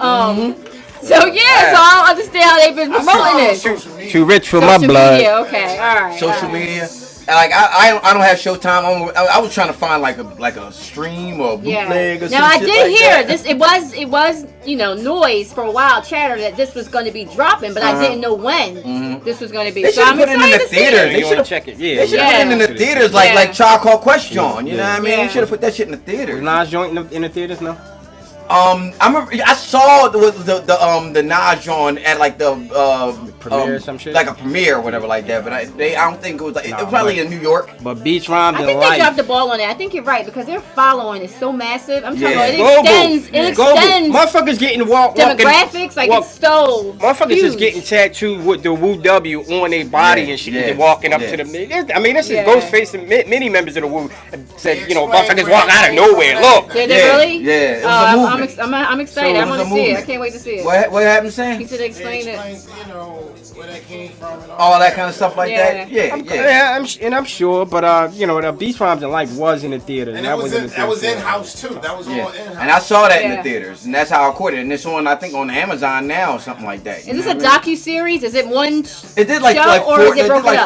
So so I don't understand how they've been promoting this. Too rich for my blood. Media, okay, all right. Social media. Like I don't have Showtime. I was trying to find like a stream or a bootleg or something. Now I did hear this. It was noise for a while, chatter that this was going to be dropping, but I didn't know when this was going to be. They should have put it in the theaters. They should have checked it. They should have put it in the theaters like Child Call Question. You know what I mean? They should have put that shit in the theaters. Was Nas joint in the theaters? No. I remember I saw the Nas joint at like the premiere or some shit, like a premiere or whatever like that. But I don't think it was like it was probably in New York. But Beach Rhymes I and think Life. they dropped the ball on it. I think you're right because their following is so massive. I'm talking about it extends motherfuckers getting demographics like it's so motherfuckers huge. is getting tattooed with the Wu W on their body and shit. And walking up to the. I mean, this is Ghostface and many members of the Wu said motherfuckers walk out of nowhere. Look. Did they really? Yeah. It was a movement. I'm excited. I want to see it. I can't wait to see it. What happened, Sam? He said explain it. Where that came from and all that kind of stuff like that. I'm sure, but the Beach Rhymes and Life was in the theater, and that was in-house too. That was all in-house. And I saw that in the theaters, and that's how I caught it. And it's on, I think, on Amazon now or something like that. Is this a docu-series? Is it one It did like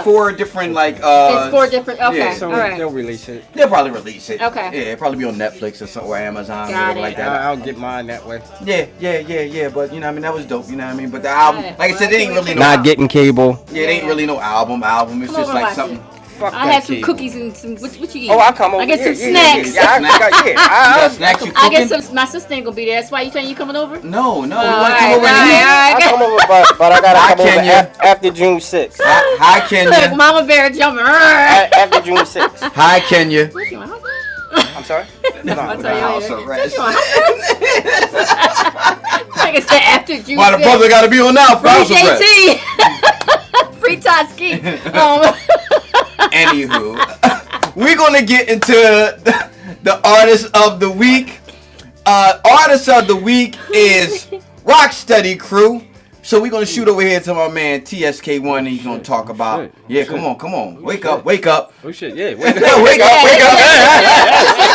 four different like. It's 4 different. Okay, yeah. So they'll release it. They'll probably release it. Okay. Yeah, it'll probably be on Netflix or something, or Amazon or whatever like that. I'll get mine that way. Yeah. But you know, what I mean, that was dope. You know what I mean? But the album, like I said, it ain't really not getting cable. Yeah, it ain't really no album. It's just like something. I had some cookies and some. What you eat? Oh, I'll come over. I get some snacks. I get some. My sister ain't gonna be there. That's why you saying you coming over? No. You want to come over? I'll come over, but I gotta come over after June 6th. Hi, Kenya. Look, Mama Bear jumping. After June 6th. Hi, Kenya. I'm sorry. I'll tell you also later. Like I said, after June 6th. Why the brother gotta be on now for house arrest? Free Totsky. Anywho, we're gonna get into the artist of the week. Artist of the week is Rock Steady Crew. So we're gonna shoot over here to my man TSK1 and he's gonna talk about come on. Wake up. Oh shit, yeah. Wake up.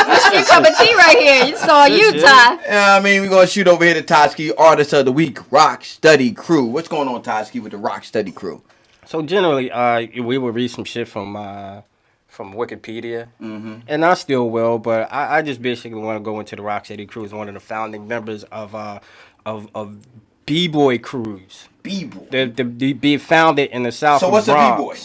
This is cup of tea right here. You saw Utah. I mean, we're gonna shoot over here to Totsky, artist of the week, Rock Steady Crew. What's going on, Totsky, with the Rock Steady Crew? So generally, we would read some shit from Wikipedia, and I still will, but I just basically want to go into the Rock City Crew as one of the founding members of B-Boy crews. B-Boy. Be founded in the South. So what's Bronx. a B-Boy?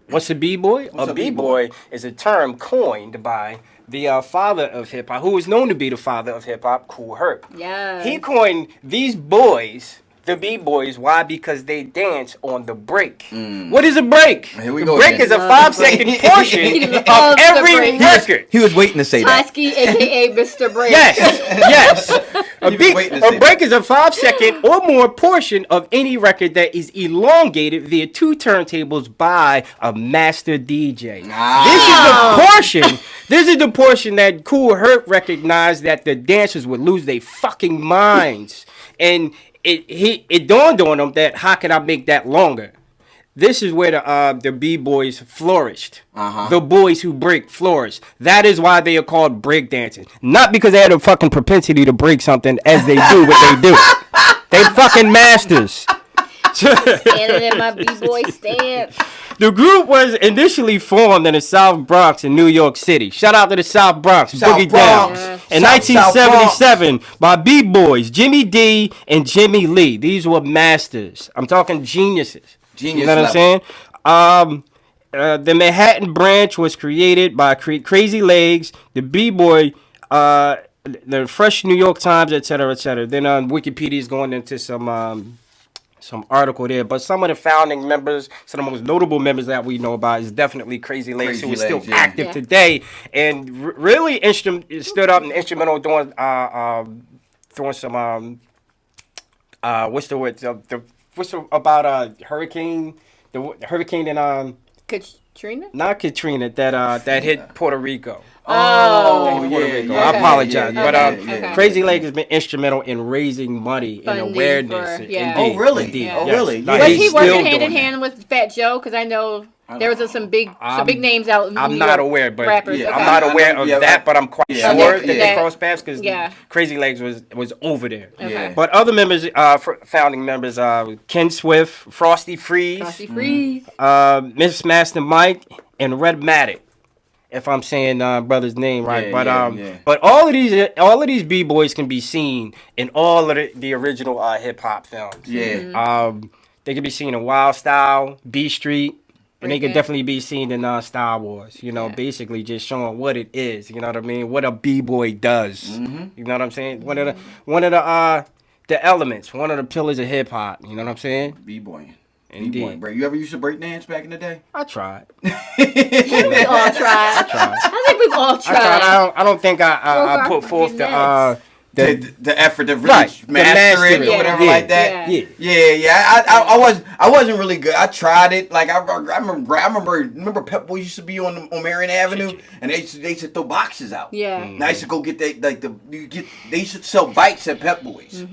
What's a B-Boy? What's A a B-Boy is a term coined by the father of hip hop, who is known to be the father of hip hop, Kool Herc. Yeah. He coined these boys, the B-Boys. Why? Because they dance on the break. What is a break? Here we the go break again. is a 5-second portion of loves the every break. record. He was waiting to say that. Tysky, aka Mr. Break. Yes. A He was waiting to say break is a 5-second or more portion of any record that is elongated via two turntables by a master DJ. This is the portion that Kool Herc recognized that the dancers would lose their fucking minds. And it dawned on him that how can I make that longer? This is where the B-boys flourished. The boys who break flourished. That is why they are called break dancers. Not because they had a fucking propensity to break something as they do what they do. They fucking masters. Standing in my B-boy stance. The group was initially formed in the South Bronx in New York City. Shout out to the South Bronx. Boogie Bronx. down. In 1977, by B-Boys, Jimmy D and Jimmy Lee. These were masters. I'm talking geniuses. You know what I'm saying? The Manhattan branch was created by Crazy Legs, the B-Boy, the Fresh New York Times, etc., etc. Then Wikipedia is going into some article there, but some of the founding members, some of the most notable members that we know about is definitely Crazy Legs, who is still active today, and really stood up and instrumental doing some what's the word? What's about hurricane? The hurricane in Katrina? Not Katrina, that hit Puerto Rico. Oh, Puerto yeah, Rico. yeah, I apologize, yeah, but Crazy Legs has been instrumental in raising money and awareness. Yeah. Oh, really? Indeed. Oh, Yes. really? Like, Was he's he still working hand in doing hand with Fat Joe? Because I know there was some big names out in New I'm York, not aware, but rappers. yeah, Okay. I'm not aware of that, but I'm quite sure that they crossed paths because Crazy Legs was over there. Okay. But other members, founding members, Ken Swift, Frosty Freeze, Miss Master Mike, and Red Matic. If I'm saying brother's name right, but all of these B-boys can be seen in all of the original hip hop films. Yeah. They can be seen in Wild Style, B Street. And they could definitely be seen in Star Wars, you know, basically just showing what it is, you know what I mean? What a B-boy does, you know what I'm saying? One of the elements, one of the pillars of hip hop, you know what I'm saying? B-boying. Indeed. B-boying, bro. You ever used to break dance back in the day? I tried. We all tried. I think we've all tried. I don't think I put forth the effort to really master it or whatever like that. I wasn't really good. I tried it. Like I remember Pep Boys used to be on Marion Avenue, and they used to throw boxes out. Yeah. And I used to go get they used to sell bikes at Pep Boys.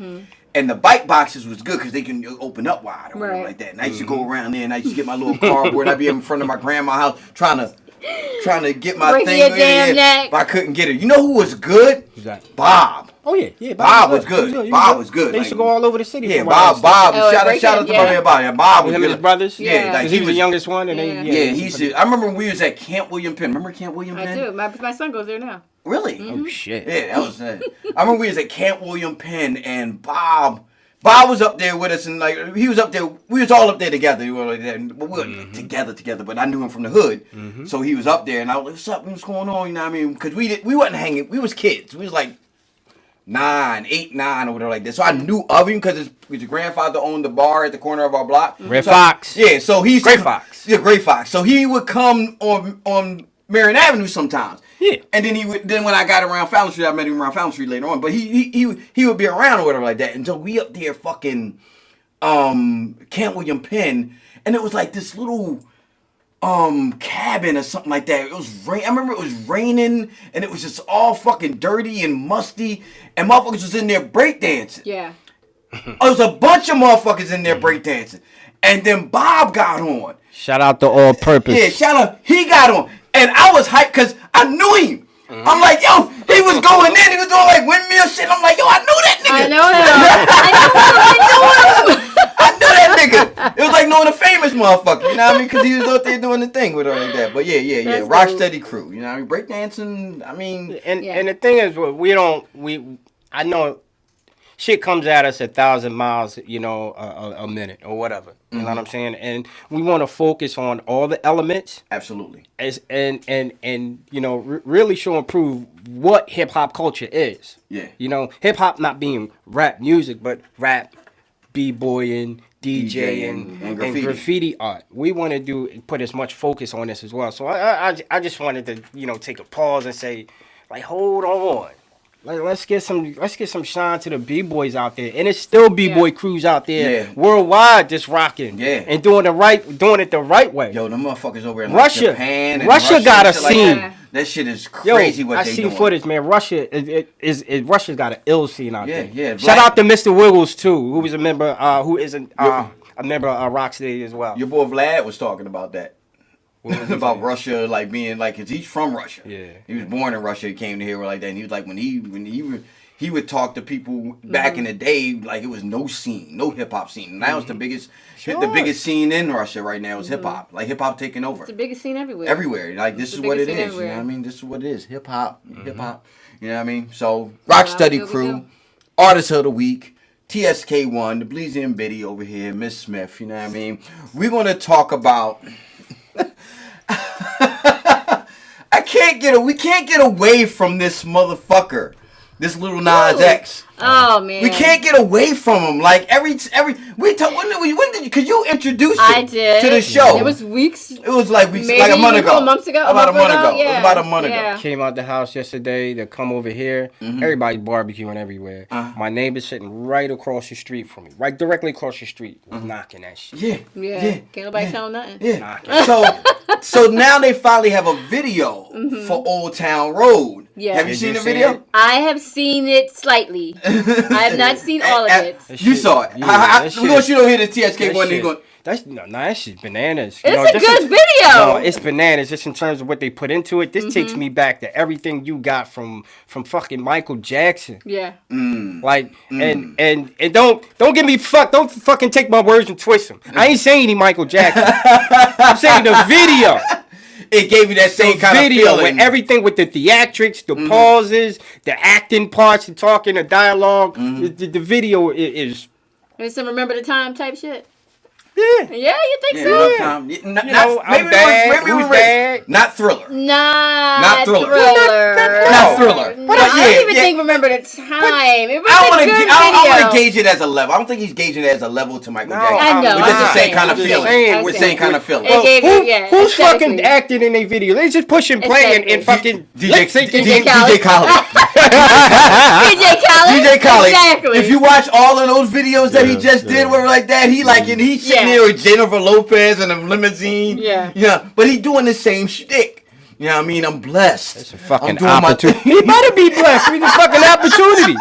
And the bike boxes was good because they can open up wide or whatever like that. And I used to go around there and I used to get my little cardboard. I'd be in front of my grandma's house trying to get my break thing. Your damn neck. But I couldn't get it. You know who was good? Who's that? Bob. Oh yeah. Bob was good. Bob was good. They used to go all over the city. Yeah, Bob. Shout out to my man Bob. Yeah, Bob was him good. And his brothers. Yeah, like he was the youngest one, and I remember when we was at Camp William Penn. Remember Camp William Penn? I do. My son goes there now. Really? Oh shit. Yeah, that was it. I remember we was at Camp William Penn, and Bob was up there with us, and like he was up there. We was all up there together. We were together. But I knew him from the hood, so he was up there, and I was like, "What's up? What's going on?" You know what I mean? Because we wasn't hanging. We was kids. We was like 8, 9, or whatever like that. So I knew of him because his grandfather owned the bar at the corner of our block. Red Fox. Yeah, so he's Gray Fox. Yeah, Gray Fox. So he would come on Marion Avenue sometimes. Yeah. And then when I got around Fallon Street, I met him around Fallon Street later on. But he would be around or whatever like that. And so we up there fucking Camp William Penn, and it was like this little cabin or something like that. It was I remember it was raining, and it was just all fucking dirty and musty, and motherfuckers was in there breakdancing. Yeah. There was a bunch of motherfuckers in there breakdancing. And then Bob got on. Shout out to All Purpose. Yeah, shout out. He got on. And I was hyped because I knew him. I'm like, yo, he was going in. He was doing like windmill shit. I'm like, yo, I knew that nigga. I know him. I know him. I knew that nigga. It was like knowing a famous motherfucker. You know what I mean? Because he was out there doing the thing with her like that. But yeah. That's Rock dope. steady crew. You know what I mean? Breakdancing. I mean, And the thing is, I know shit comes at us 1,000 miles, a minute or whatever. You know what I'm saying? And we want to focus on all the elements. absolutely. And really show and prove what hip hop culture is. Yeah. Hip hop not being rap music, but rap, b-boying, DJing, and and graffiti art. We want to put as much focus on this as well. So I just wanted to take a pause and say, like, hold on. Let's get some shine to the b-boys out there, and it's still b-boy crews out there worldwide just rocking, and doing it the right way. Yo, them motherfuckers over in Russia, like Japan, and Russia got a scene. Like that shit is crazy. What I they seen doing. footage, man. Russia's got an ill scene out there. Yeah. Shout out to Mr. Wiggles too, who was a member, who isn't a member of Rocksteady as well. Your boy Vlad was talking about that. About Russia, like being like, cause he's from Russia. Yeah, he was born in Russia. He came to here like that. And he was like, when he would talk to people back in the day, like it was no scene, no hip hop scene. Now it's the biggest scene in Russia right now is hip hop. Like hip hop taking over. It's the biggest scene everywhere. Everywhere. Like this is what it is. Everywhere. You know what I mean? This is what it is. Hip hop. Hip hop. You know what I mean? So Rock Steady Crew, Artist of the Week. TSK1, the Bleezy and Biddy over here, Miss Smith. You know what I mean? We're gonna talk about. We can't get away from this motherfucker, this Lil Nas X. Oh man, we can't get away from him. Like every when did you? Cause you introduced it to the show. It was weeks. It was like weeks, maybe like a month ago. Months ago. About a month ago. Yeah. It was about a month ago. Came out the house yesterday to come over here. Everybody's barbecuing everywhere. My neighbor's sitting right across the street from me, right directly across the street, knocking that shit. Yeah. Can't nobody tell him nothing. Yeah. So now they finally have a video for Old Town Road. Yeah. Have you seen the video? I have seen it slightly. I have not seen all of it. You saw it. We're going to shoot over here to TSK one. That shit's bananas. It's a good video. No, it's bananas just in terms of what they put into it. This takes me back to everything you got from fucking Michael Jackson. Yeah. Like and don't get me fucked. Don't fucking take my words and twist them. I ain't saying he Michael Jackson. I'm saying the video. It gave you that same kind of feeling. With everything, with the theatrics, the pauses, the acting parts, the talking, the dialogue. The video is. There's some remember the time type shit. Yeah. Yeah, you think so? I'm bad. Who's bad? Not Thriller. Not Thriller. Not Thriller. But I don't even think remember the time. It was I want to gauge it as a level. I don't think he's gauging it as a level to Michael Jackson. I know. It's just the same kind of feeling. With same kind of feeling. Who's fucking acting in a video? They just push and play and fucking DJ Khaled. Khaled. DJ Khaled. Exactly. If you watch all of those videos that he just did, where like that, he's sitting there with Jennifer Lopez in a limousine. Yeah. But he doing the same shtick. You know what I mean? I'm blessed. It's a fucking opportunity. He better be blessed. It's a fucking opportunity.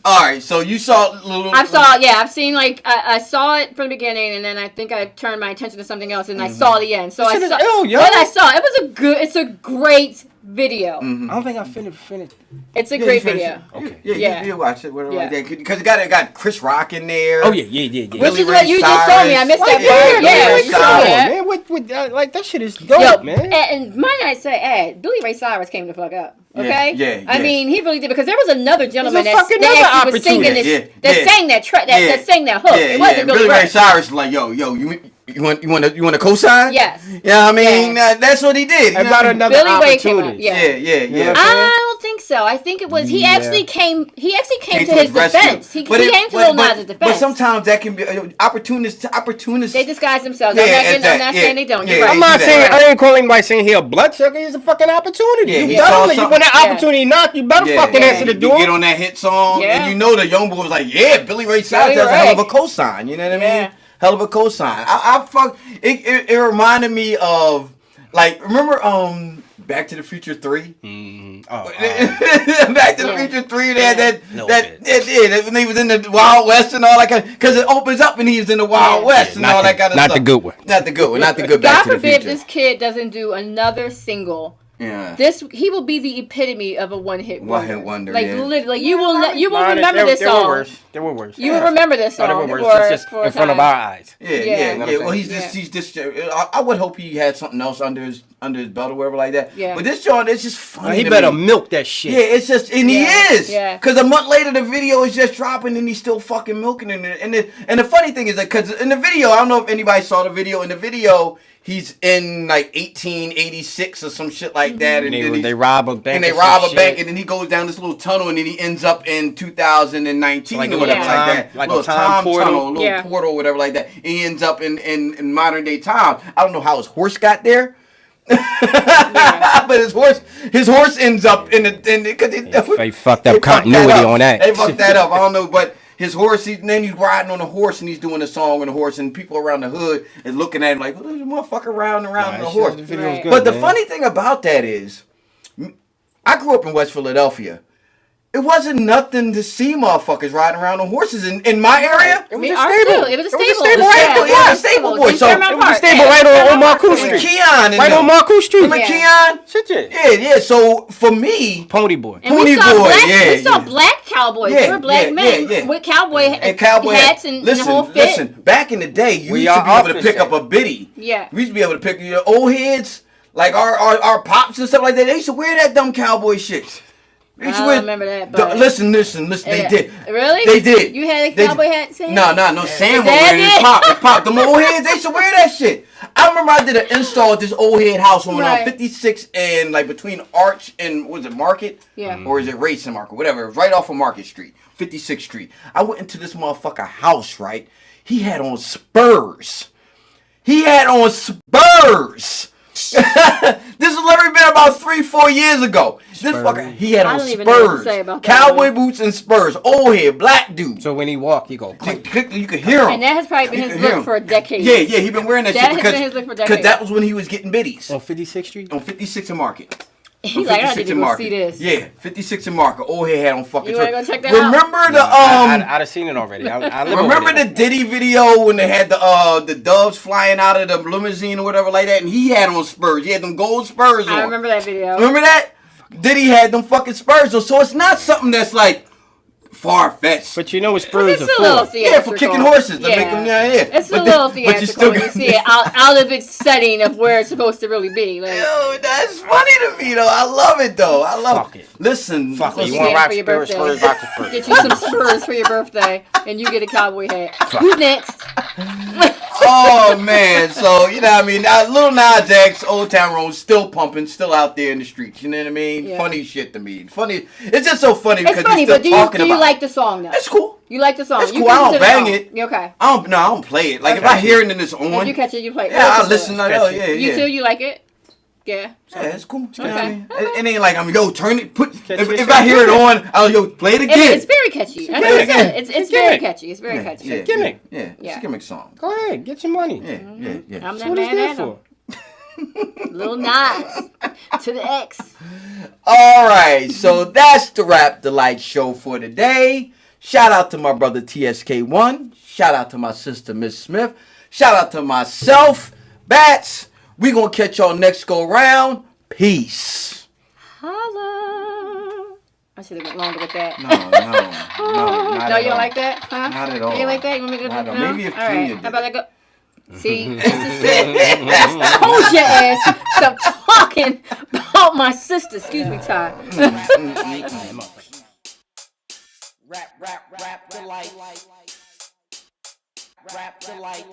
All right, so you saw I've seen like I saw it from the beginning, and then I think I turned my attention to something else, and I saw the end. So what I saw, it's a great video. I don't think I finished. It's a great video. Okay. Yeah. You watch it, whatever like that, because it got Chris Rock in there. Oh yeah. Which is what you just told me. I missed that part. Yeah, you told me that. Man, like that shit is dope, man. And might I say, Billy Ray Cyrus came the fuck up. Okay. Yeah. I mean, he really did, because there was another gentleman that actually was singing this, that sang that track, that sang that hook. It wasn't Billy Ray Cyrus was like, yo, you want to co-sign? Yes. You know what I mean? That's what he did. About another Billy Ray opportunity. Came up. I don't think so. I think it was he actually came to his defense. He came to Lil Nas' defense. But sometimes that can be opportunists. They disguise themselves. I'm not saying they don't. You're right. I'm not saying I ain't calling by saying he a bloodsucker. He's a fucking opportunity. You when that opportunity knock, you better fucking answer the door. You get on that hit song, and you know the young boy was like, Billy Ray Cyrus has a hell of a cosign. You know what I mean? Hell of a cosign. It reminded me of, like, remember Back to the Future 3? Back to the Future 3, they had that when he was in the Wild West and all that kind of, because it opens up and he's in the Wild West and all that kind of stuff. Not the good one. Not the good one. Not the good Back to the Future. God forbid this kid doesn't do another single Yeah. He will be the epitome of a one-hit wonder. One-hit wonder, Like, yeah. literally, you will remember this They song. were worse. They were worse. You will remember this No, song. they were worse. It's just for in front of our eyes. Yeah. what I'm Well, saying? he's just. I would hope he had something else under his belt or whatever like that. Yeah. But this joint, it's just funny. He to better me. milk that shit. Yeah, it's just, and he is. Yeah. Because a month later, the video is just dropping, and he's still fucking milking it. And the funny thing is that, because in the video, I don't know if anybody saw the video. In the video, he's in like 1886 or some shit like that, and then they rob a bank. and they rob a bank, and then he goes down this little tunnel, and then he ends up in 2019 Like or a whatever little like time- that. like a little time portal. tunnel, a little portal, whatever like that. And he ends up in modern day time. I don't know how his horse got there. But his horse ends up in the They fucked up continuity on that. They fucked that up. I don't know, but his horse. Then he's riding on a horse and he's doing a song on a horse, and people around the hood is looking at him like, "Who's this motherfucker riding around on a horse?" The video was Right. good, But the man. funny thing about that is, I grew up in West Philadelphia. It wasn't nothing to see motherfuckers riding around on horses in my area. It We was a are stable. still. It was a It was stable. a stable, right? Yeah, Yeah, stable boy. So Fairmount It was a Park. stable Yeah, right on Fairmount Marcoux Park. Street. Keon and Right them. on Marcoux Street. Remember Keon? Shit, yeah. Yeah. So for me, Pony boy. And we Pony saw boy, black, yeah, we saw yeah. black cowboys. Yeah, They were black yeah, men yeah. with cowboy and cowboy hats and the whole fit. Listen, back in the day, you We used to are be able to office pick up set. a biddy. Yeah. We used to be able to pick your old heads, like our pops and stuff like that. They used to wear that dumb cowboy shit. They used to I wear- don't remember that, but- Listen. They Yeah. did. Really? They did. You had a They cowboy did. hat, Sam? No, Sam was Dad wearing his did? pop. His pop. Them old heads, they used to wear that shit. I remember I did an install at this old head house on Right. 56 and like between Arch and, was it Market? Yeah. Or is it Racing Market? Whatever. It was right off of Market Street, 56th Street. I went into this motherfucker house, right? He had on Spurs. This has literally been about 3-4 years ago. This fucker, he had I on don't even know what to Spurs. say about that Cowboy one. boots and Spurs. Old head, black dude. So when he walk, he go. You could hear him. And that has probably been You his could hear look him. for a decade. Yeah, he been wearing that, That shit has because been his look for because decades. that was when he was getting biddies On 56th Street. on 56th and Market. He's like, I need to go see this. Yeah, 56 and Market. Old head had on fucking. You wanna go check that Remember out? the I'd have seen it already. I live Remember over there. the Diddy video when they had the doves flying out of the limousine or whatever like that, and he had on Spurs. He had them gold Spurs on. I remember that video. Remember that? Diddy had them fucking Spurs on. So it's not something that's like far-fetched. But you know what Spurs It's are a little for. Yeah, for kicking horses. To Yeah. make them, yeah. It's But a little but you theatrical still when you got- see it out of its setting of where it's supposed to really be. Like, Yo, that's funny to me though. I love it though. I love Fuck it. Listen, Fuck it. you You want get rock for your Spurs? birthday. Spurs, rock the Spurs. get you some Spurs for your birthday, and you get a cowboy hat. Who's next? Oh man, so you know what I mean. Lil Nas X, Old Town Road, still pumping, still out there in the streets. You know what I mean? Yeah. Funny shit to me. Funny. It's just so funny because It's funny, he's still but do you talking about. like the song though? It's cool. You like the song? It's You cool. I listen don't to the bang song. it. You okay? I don't play it. Like if Okay. I hear it and it's on, If you catch it, you play it. yeah, I to listen. it. I know. Yeah, You yeah. too? You like it? Yeah. Yeah, it's cool. You know what Okay. I mean? It ain't like I'm turn it. Catch If it, I hear it on, I'll play it again. It's very catchy. That's what I gimmick. said. It's very gimmick. catchy. It's very Yeah, catchy. yeah, gimmick. Yeah, it's Yeah. a gimmick song. Go ahead, get your money. Yeah, yeah, yeah. I'm That's not what it's mad there at for. him. Lil Nas to the X. All right, so that's the Rap Delight show for today. Shout out to my brother TSK1. Shout out to my sister Miss Smith. Shout out to myself, Bats. We gonna catch y'all next go round. Peace. Holla. I should have went longer with that. No, not No, at you don't all. like that? Huh? Not at all. You like that? You want me to go? Not at all. No? Maybe if all right. Kenya did How about it. I go? See, this is it. Hold your ass. Stop talking about my sister. Excuse me, Ty. Rap Delites. Rap Delites.